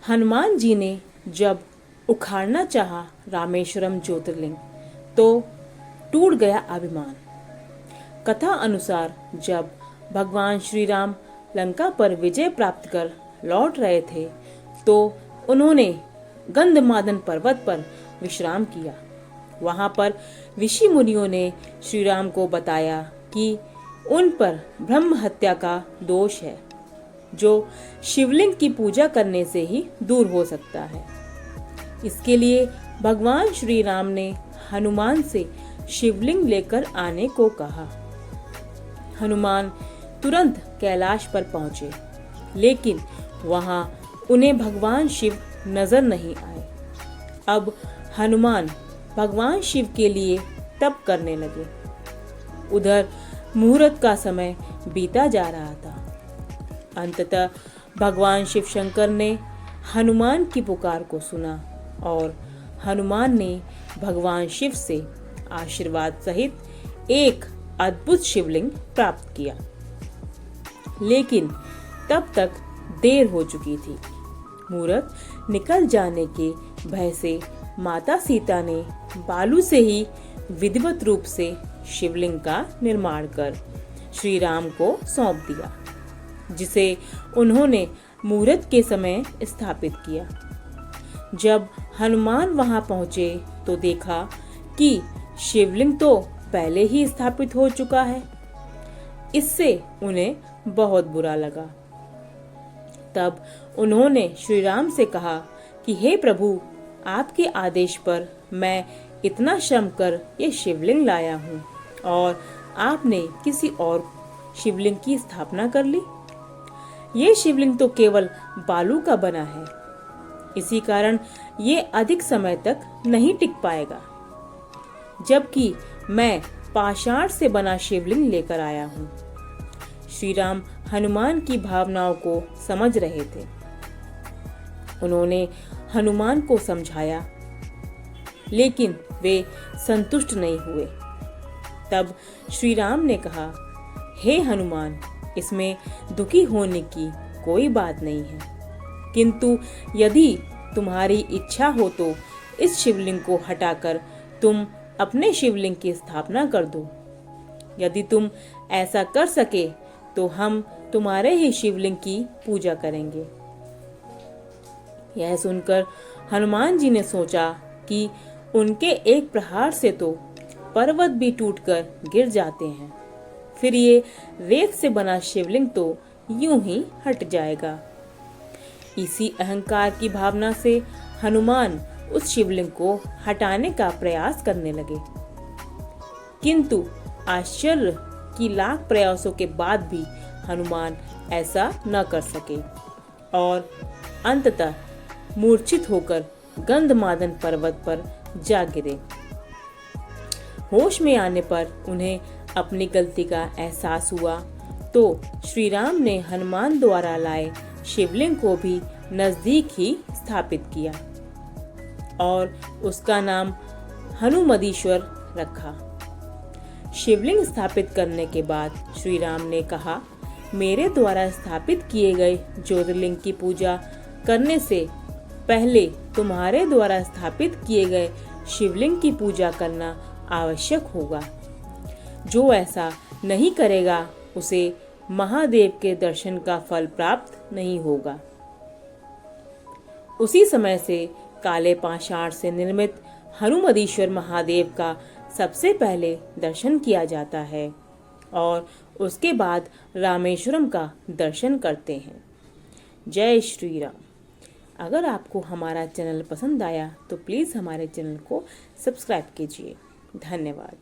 हनुमान जी ने जब उखाड़ना चाहा रामेश्वरम ज्योतिर्लिंग तो टूट गया अभिमान। कथा अनुसार जब भगवान श्री राम लंका पर विजय प्राप्त कर लौट रहे थे तो उन्होंने गंधमादन पर्वत पर विश्राम किया। वहां पर ऋषि मुनियों ने श्री राम को बताया कि उन पर ब्रह्म हत्या का दोष है जो शिवलिंग की पूजा करने से ही दूर हो सकता है। इसके लिए भगवान श्री राम ने हनुमान से शिवलिंग लेकर आने को कहा। हनुमान तुरंत कैलाश पर पहुंचे, लेकिन वहां उन्हें भगवान शिव नजर नहीं आए। अब हनुमान भगवान शिव के लिए तप करने लगे। उधर मुहूर्त का समय बीता जा रहा था। अंततः भगवान शिव शंकर ने हनुमान की पुकार को सुना और हनुमान ने भगवान शिव से आशीर्वाद सहित एक अद्भुत शिवलिंग प्राप्त किया। लेकिन तब तक देर हो चुकी थी। मुहूर्त निकल जाने के भय से माता सीता ने बालू से ही विधिवत रूप से शिवलिंग का निर्माण कर श्री राम को सौंप दिया, जिसे उन्होंने मुहूर्त के समय स्थापित किया। जब हनुमान वहां पहुंचे तो देखा कि शिवलिंग तो पहले ही स्थापित हो चुका है। इससे उन्हें बहुत बुरा लगा। तब उन्होंने श्री राम से कहा कि हे प्रभु, आपके आदेश पर मैं इतना श्रम कर ये शिवलिंग लाया हूँ और आपने किसी और शिवलिंग की स्थापना कर ली। ये शिवलिंग तो केवल बालू का बना है, इसी कारण ये अधिक समय तक नहीं टिक पाएगा, जबकि मैं पाषाण से बना शिवलिंग लेकर आया हूँ। श्री राम हनुमान की भावनाओं को समझ रहे थे। उन्होंने हनुमान को समझाया, लेकिन वे संतुष्ट नहीं हुए। तब श्री राम ने कहा, हे हनुमान, इसमें दुखी होने की कोई बात नहीं है, किंतु यदि तुम्हारी इच्छा हो तो इस शिवलिंग को हटाकर तुम अपने शिवलिंग की स्थापना कर दो। यदि तुम ऐसा कर सके तो हम तुम्हारे ही शिवलिंग की पूजा करेंगे। यह सुनकर हनुमान जी ने सोचा कि उनके एक प्रहार से तो पर्वत भी टूटकर गिर जाते हैं, फिर ये रेत से बना शिवलिंग तो यूं ही हट जाएगा। इसी अहंकार की भावना से हनुमान उस शिवलिंग को हटाने का प्रयास करने लगे, किंतु आश्चर्य कि लाख प्रयासों के बाद भी हनुमान ऐसा न कर सके और अंततः मूर्छित होकर गंधमादन पर्वत पर जा गिरे। होश में आने पर उन्हें अपनी गलती का एहसास हुआ तो श्री राम ने हनुमान द्वारा लाए शिवलिंग को भी नजदीक ही स्थापित किया और उसका नाम हनुमदीश्वर रखा। शिवलिंग स्थापित करने के बाद श्री राम ने कहा, मेरे द्वारा स्थापित किए गए ज्योतिर्लिंग की पूजा करने से पहले तुम्हारे द्वारा स्थापित किए गए शिवलिंग की पूजा करना आवश्यक होगा। जो ऐसा नहीं करेगा उसे महादेव के दर्शन का फल प्राप्त नहीं होगा। उसी समय से काले पाषाण से निर्मित हनुमदीश्वर महादेव का सबसे पहले दर्शन किया जाता है और उसके बाद रामेश्वरम का दर्शन करते हैं। जय श्री राम। अगर आपको हमारा चैनल पसंद आया तो प्लीज़ हमारे चैनल को सब्सक्राइब कीजिए। धन्यवाद।